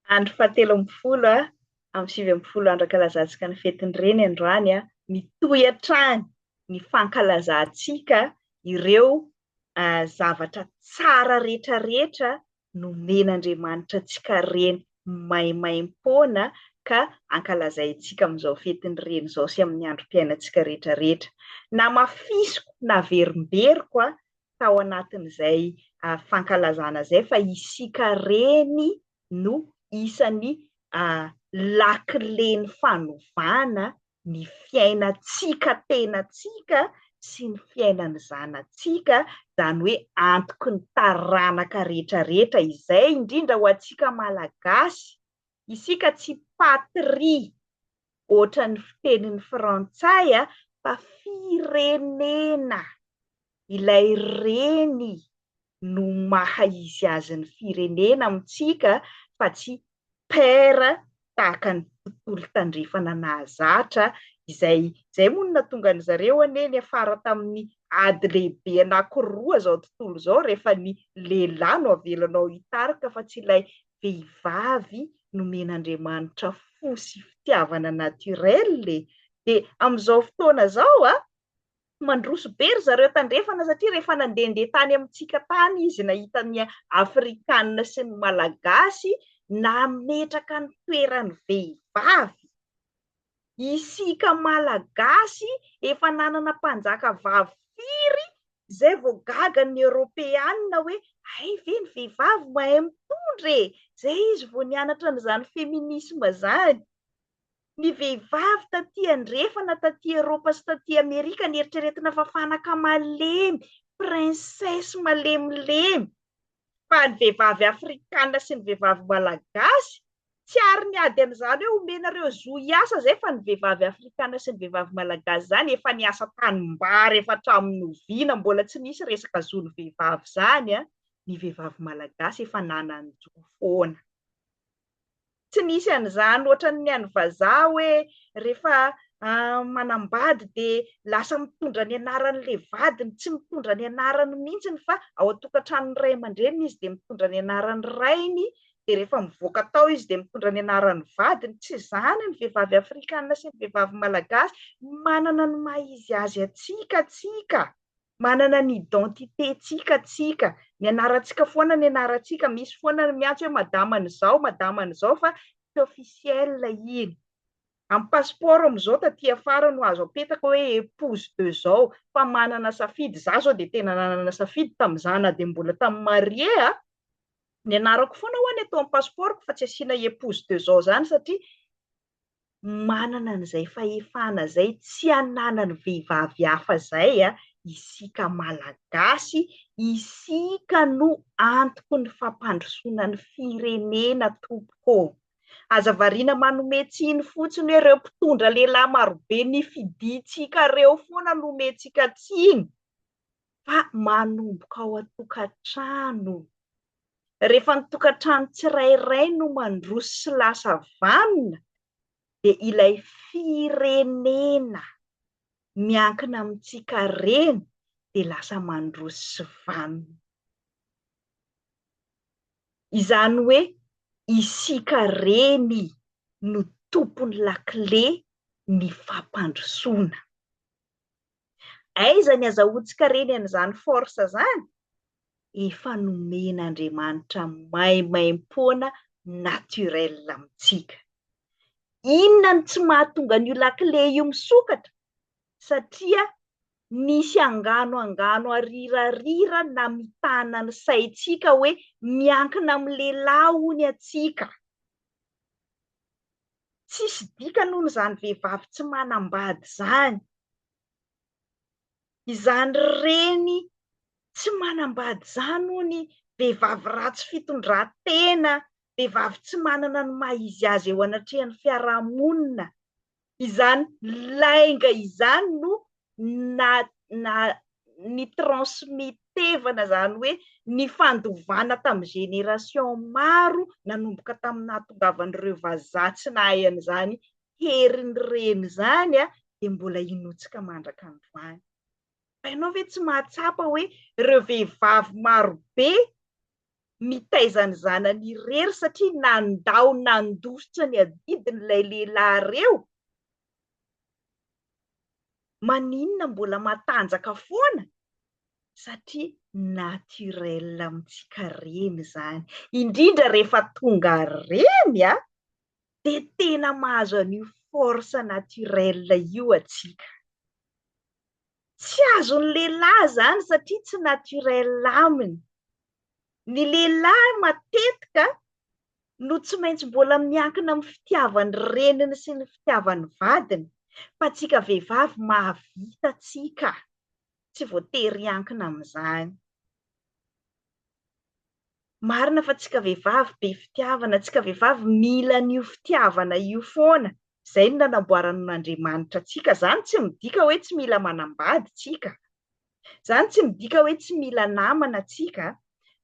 Andro fahatelo amby folo amin'ny 20 andro ankalazantsika ny fetin'ny reny androany mitohy hatrany ny fankalazantsika ireo zavatra tsara rehetra rehetra nomen'Andriamanitra antsika reny maimaim-poana ka ankalazaintsika amin'izao fetin'ny reny izao sy amin'ny androm-piainantsika rehetra rehetra. Na mafisiko na verimberiko tao anatin'izay fankalazana izay fa isika reny no isan'ny lakileny fanovana ny fiainantsika tenantsika sy ny fiainan'ny zanantsika, izany hoe antoky ny taranaka rehetra rehetra izay indrindra ho antsika malagasy, isika tsy patria ohatra ny fitenin'ny frantsay fa firenena. Ilay reny no maha izy azy ny firenena amintsika fa tsy pera tahaka ny tontolo tandrefana nahazatra izay moa no nahatonga an zareo anie afara tamin'ny ady lehibe anankiroa zao tontolo zao, rehefa ny lehilahy no avelanao hitarika fa tsy ilay vehivavy nomen'Andriamanitra fo sy fitiavana naturel. Dia amin'izao fotoana zao mandroso be ry zareo tandrefana satria rehefa nandehandeha tany amintsika tany izy nahita ny Afrikanina sy ny Malagasy nametraka ny toeran'ny vehivavy. Isika Malagasy efa nanana mpanjaka vavy firy izay vao gaga ny Eoropeanina hoe ay ve ny vehivavy mahay mitondra e, izay izy vao nianatra n'izany feminisma zany. Ny vehivavy taty andrefana taty Eropa sy taty Amerika nieritreretina fa fanaka malemy, princesse malemilemy. Fa ny vehivavy Afrikanina sy ny vehivavy Malagasy tsy ary niady an'izany hoe omenareo zo hiasa zay, fa ny vehivavy Afrikanina sy ny vehivavy Malagasy zany efa niasa tanimbary efa hatramin'ny oviana, mbola tsy nisy resaka zon'ny vehivavy zany ny vehivavy Malagasy efa nanan-jo foana. Tsy nisy an'izany ohatra ny any vazaha hoe rehefa manambady dia lasa mitondra ny anaran'ilay vadiny, tsy mitondra ny anarany mihitsy fa ao an-tokantranon'ny ray aman-dreniny izy dia mitondra ny anaran'ny rainy, dia rehefa mivoaka tao izy dia mitondra ny anaran'ny vadiny. Tsy izany ny vehivavy Afrikanina sy ny vehivavy Malagasy. Manana ny maha izy azy atsika, manana ny identitentsika, ny anarantsika foana ny anarantsika, misy foana ny miantso hoe madama an'izao fa tsy officiel iny. Amin'ny pasiporo amin'izao taty afara no azo apetaka hoe épouse de zao, fa manana safidy. Za zao dia tena nanana safidy tamin'izany na dia mbola tamin'ny marie ny anarako foana ho any atao amin'ny pasiporoko fa tsy asiana épouse de zao zany satria manana an'izay fahefana zay tsy ananany vehivavy hafa zay isika Malagasy. Isika no antoky ny fampandrosoana ny firenena tompoko. Aza variana manome tsiny fotsiny hoe ireo mpitondra lehilahy marobe ny fidintsika reo foana nometsika tsiny, fa manomboka ao an-tokantrano. Rehefa ny tokantrano tsirairay no mandroso sy lasa vanona, dia ilay firenena miankina amintsika reny dia lasa mandroso sy vanona. Izany hoe isika reny no tompony lakile ny fampandrosoana. Aiza ny azahoantsika reny an'izany force zany? Efa nomen'Andriamanitra maimaim-poana naturel amintsika. Inona ny tsy mahatonga an'io lakile io misokatra? Satria nisy angano arirarira na mitana ny saintsika hoe miankina amin'ny lehilahy hony atsika. Tsisy dikany izany vehivavy tsy manambady zany. Izany reny tsy manambady zany hony vehivavy ratsy fitondran-tena, vehivavy tsy manana ny maha izy azy eo anatrehan'ny fiarahamonina. Izany lainga izany no ny transmitevana, zany hoe ny fandovana tamin'ny generation maro nanomboka tamin'ny nahatongavan'ireo vazaha tsy nahay an'izany heriny reny zany dia mbola hinotsika mitaizany zanany irery satria nandao nandositra ny adidin'ilay lehilahy reo. Maninona mbola matanjaka foana? Satria naturel amintsika reny zany. Indrindra rehefa tonga reny dia tena mahazo an'io force naturel io atsika. Tsy azon'ny lehilahy zany satria tsy naturel aminy. Ny lehilahy matetika no tsy maintsy mbola miankina amin'ny fitiavany reniny sy ny fitiavany vadiny, fa tsika vehivavy mahavita tsika, tsy voatery ankina amin'izany. Marina fa tsika vehivavy be fitiavana, tsika vehivavy mila n'io fitiavana io foana. Izay no nanamboaran'Andriamanitra tsika. Zany tsy midika hoe tsy mila manambady tsika. Zany tsy midika hoe tsy mila namana tsika,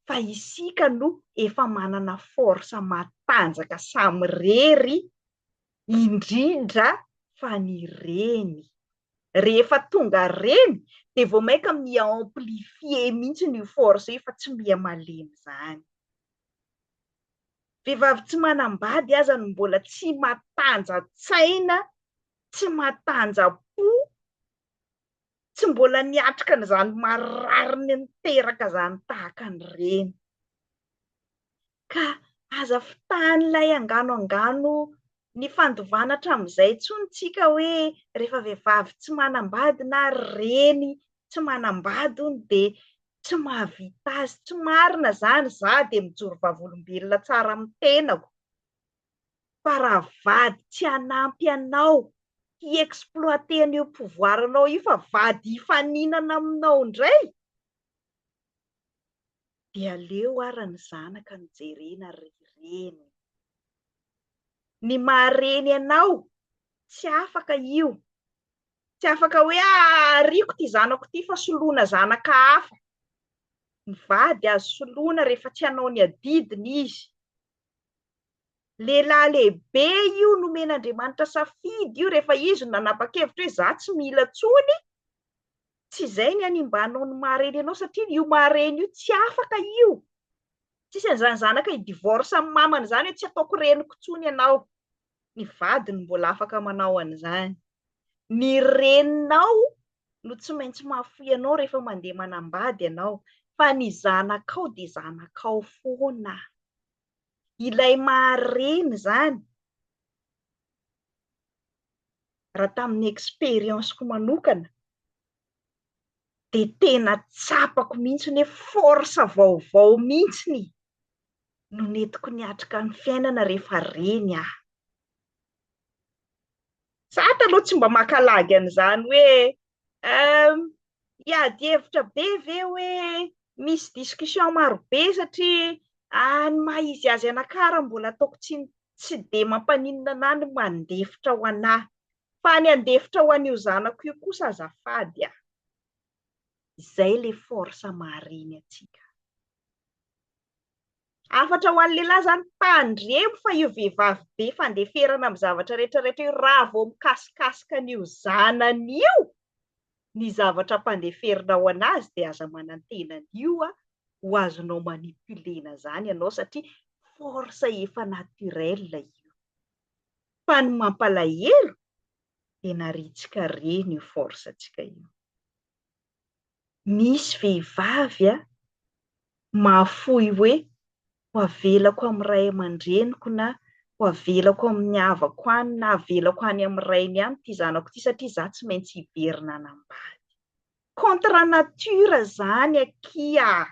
fa isika no efa manana force matanjaka samy rery, indrindra fa ny reny. Rehefa tonga reny dia vao maika mi-amplifie mihitsy ny force io fa tsy miha-malemy zany. Vehivavy tsy manambady aza no mbola tsy matanjatsaina, tsy matanjapo, tsy mbola niatrika n'izany marariny niteraka zany tahaka ny reny. Ka aza fitan'ilay angano ny fandovana hatramin'izay tsony tsika hoe rehefa vehivavy tsy manambady na reny tsy manambady hono dia tsy mahavita azy. Tsy marina zany, za dia mijoro vavolombelona tsara amin'ny tenako. Fa raha vady tsy hanampy anao, hi-exploiter an'io pouvoiranao io, fa vady hifaninana aminao indray, dia aleo ara ny zanaka no jerena reny. Ny mahareny anao tsy afaka io. Tsy afaka hoe ariako ty zanako ty fa soloina zanaka hafa. Ny vady azo soloina rehefa tsy hanao ny adidiny izy. Lehilahy lehibe io nomen'Andriamanitra safidy io rehefa izy nanapa-kevitra hoe za tsy mila tsony. Tsy izay ny hanimbanao ny mahareny anao satria io mahareny io tsy afaka io. Tsisy an'izany zanaka i-divorce amin'ny mamany zany hoe tsy ataoko reniko tsony ianao. Ny vadiny mbola afaka manao an'izany. Ny reninao no tsy maintsy mahafoy anao rehefa mandeha manambady ianao, fa ny zanakao dia zanakao foana. Ilay mahareny zany, raha tamin'ny expérience-ko manokana, dia tena tsapako mihitsy ny force vaovao mihitsy no netiko niatrika ny fiainana rehefa reny aho. Za taloha tsy mba makalagy an'izany hoe hiady hevitra be ve hoe misy discussion maro be satria ny maha izy azy anakara mbola ataoko tsy dia mampaninona ana ny mandefitra ho anahy, fa ny andefitra ho an'io zanako io kosa azafady aho. Izay le force mahareny atsika. Afatra ho an'ny lehilahy zany tandremo fa io vehivavy be fandeferana amin'ny zavatra rehetrarehetra io, raha vao mikasikasika an'io zanany io, ny zavatra mpandeferina ho anazy dia aza manantena an'io ho azonao manipulena zany ianao satria force efa naturel io. Fa ny mampalahelo dia naritsika reny io force atsika io. Misy vehivavy mahafoy hoe ho avelako amin'ny ray aman-dreniko na ho avelako amin'ny havako any na avelako any amin'ny rainy any ty zanako ty satria za tsy maintsy hiverina anambady. Contre nature zany akia.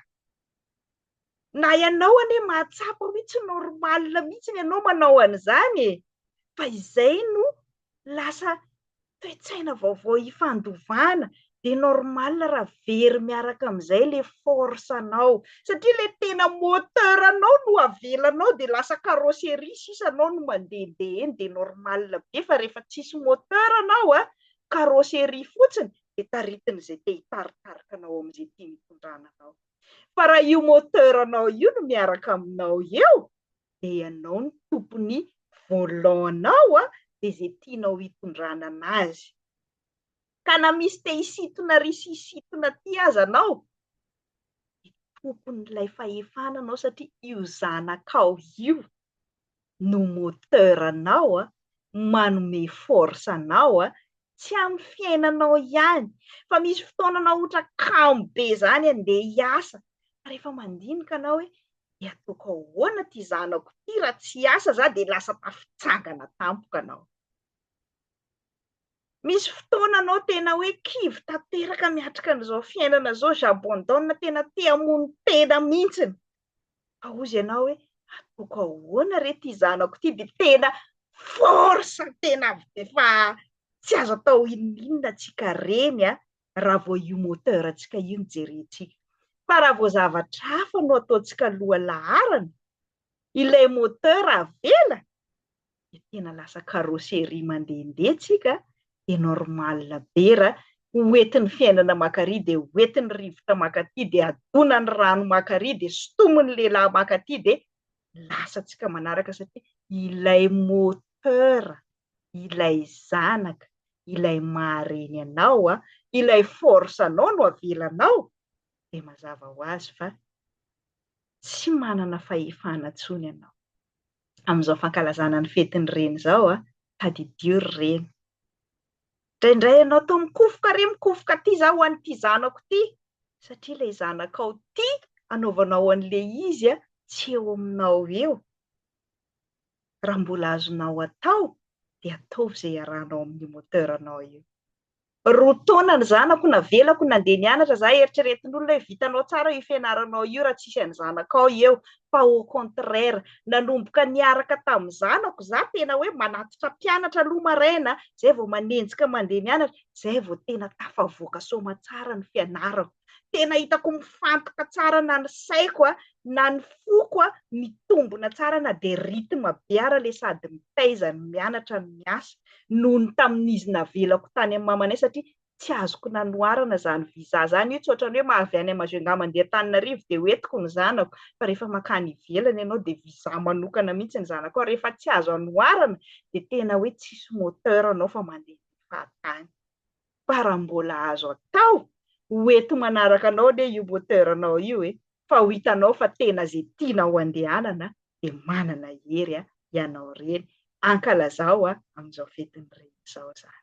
Na ianao anie mahatsapa mihitsy normal mihitsy ianao manao an'izany fa izay no lasa toe-tsaina vaovao ifandovana. Dia normal raha very miaraka amin'izay le force anao. Satria le tena moteur anao no avelanao dia lasa carrosserie sisa anao no mandehandeha eny dia normal be. Fa rehefa tsisy moteur anao carrosserie fotsiny dia taritin'izay te hitaritarika anao amin'izay tia mitondrana anao. Fa raha io moteur anao io no miaraka aminao eo dia ianao no tompony volant-nao dia izay tianao hitondrana anazy. Ka na misy te hisintona ry sy hisintona ty aza anao, tompon'ilay fahefananao satria io zanakao io no moteranao manome force anao tsy amin'ny fiainanao ihany fa misy fotoana anao ohatra kamo be zany andeha hiasa rehefa mandinika anao hoe ataoko ahoana ty zanako ty raha tsy hiasa za de lasa tafitsangana tampoka anao. Misy fotoana anao tena hoe kivy tanteraka miatrika an'izao fiainana zao j'abandonne tena te hamono tena mihitsiny fa ozy ianao hoe ataoko ahoana re ty zanako ty de tena force tena efa tsy azo atao inona tsika reny raha vao io moteur atsika io no jerentsika fa raha vao zavatra hafa no ataontsika aloha laharana ilay moteur avela de tena lasa carrosserie mandehandeha tsika de normal be raha hoentin'ny fiainana makaria de hoentin'ny rivotra makaty de adonany rano makaria de sotomin'ny lehilahy makaty de lasa tsika manaraka satria ilay moteur ilay zanaka ilay mahareny anao ilay force anao no avelanao de mazava ho azy fa tsy manana fahefana tsony ianao amin'izao fankalazana ny fetin'ny reny zao tadidio ry reny indraindray ianao tô mikofoka ty za ho an'ity zanako ty satria ilay zanakao ty anaovanao an'le izy tsy eo aminao eo raha mbola azonao atao de ataovy zay iarahanao amin'ny moteur anao io. Roa taona ny zanako navelako nandeha nianatra za eritreretin'olona hoe vitanao tsara io fianaranao io raha tsisy any zanakao eo fa au contraire nanomboka niaraka tamin'ny zanako za tena hoe manatitra mpianatra aloha maraina zay vao manenjika mandeha mianatra zay vao tena tafavoaka soma tsara ny fianarako tena hitako mifantoka tsara na ny saiko na ny foko mitombona tsara na de rythme be ara le sady mitaiza ny mianatra ny miasa noho ny tamin'izy navelako tany amin'ny mamanay satria tsy azoko nanoarana zany visa zany io tsy ohatrany hoe mahavy any Majunga mandeha Antananarivo de hoentiko ny zanako fa rehefa makany ivelany ianao de visa manokana mihitsy ny zanako rehefa tsy azo anoarana de tena hoe tsisy moteur anao fa mandeha fahatany fa raha mbola azo atao hoento manaraka anao anie io moteur anao io fa ho hitanao fa tena zay tianao andehanana de manana hery ianao reny ankalazao amin'izao fetin'ny reny zao zany.